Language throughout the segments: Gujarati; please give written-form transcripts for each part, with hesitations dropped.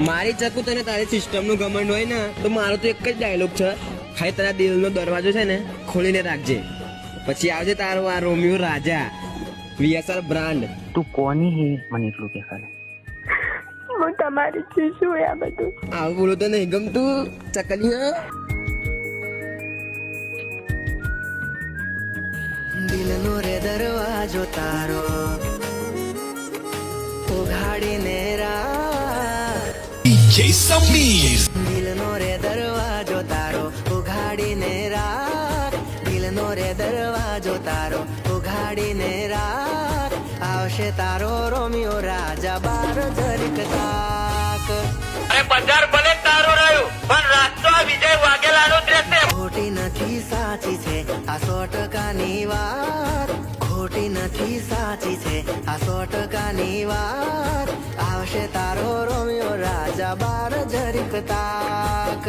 મારી ચકુ તને તારી સિસ્ટમ નું ઘમંડ હોય ને તો મારો તો એક જ ડાયલોગ છે, ખાલી તારા દિલનો દરવાજો છે ને ખોલીને રાખજે, પછી આવજે તારો આ રોમિયો રાજા વીએસઆર બ્રાન્ડ. તું કોની હે મને એટલું કે ખાલી. હું તમારી છું શું આ બધું. આવું બોલો તો નહીં ગમતું ચકલી. દિલનો રે દરવાજો તારો ઉઘાડીને દિલનો રે દરવાજો તારો ઉઘાડીને રાખ, દિલનો રે દરવાજો તારો ઉઘાડીને રાખ, આવશે તારો રોમિયો રાજા બાર જરીક તાક. અરે બજાર ભલે તારો રહ્યું પણ રાસ્તો આ વિજય વાઘેલાનો જ રહેશે. ખોટી નથી સાચી છે આ 100%ની વાત, ખોટી નથી સાચી છે આ 100%ની વાત, આવશે તારો રોમિયો રાજા બાર જરીક તાક.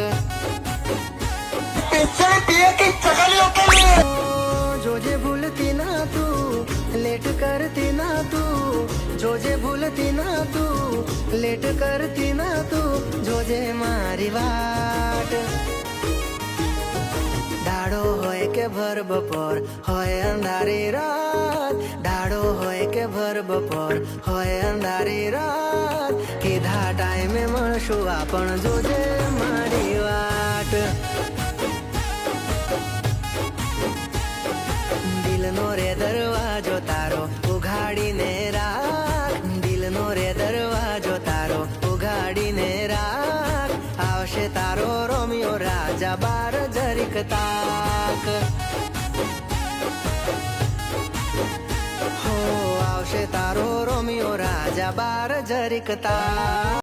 જોજે ભૂલતી ના તું, લેટ કરતી ના તું, જોજે ભૂલતી ના તું, લેટ કરતી ના તું, જોજે મારી વાટ. દાડો હોય કે ભર બપોર હોય અંધારી રાત, દાડો હોય કે ભર બપોર હોય અંધારી રાત, કીધા ટાઈમે મળશું આપણ જોજે મારી વાટ. દિલનો રે દરવાજો તારો ઉઘાડીને રાખ, દિલનો રે દરવાજો તારો ઉઘાડીને રાખ, આવશે તારો રોમિયો રાજા બાર જરીક તાક. હો આવશે તારો રોમિયો રાજા બાર જરીક તાક.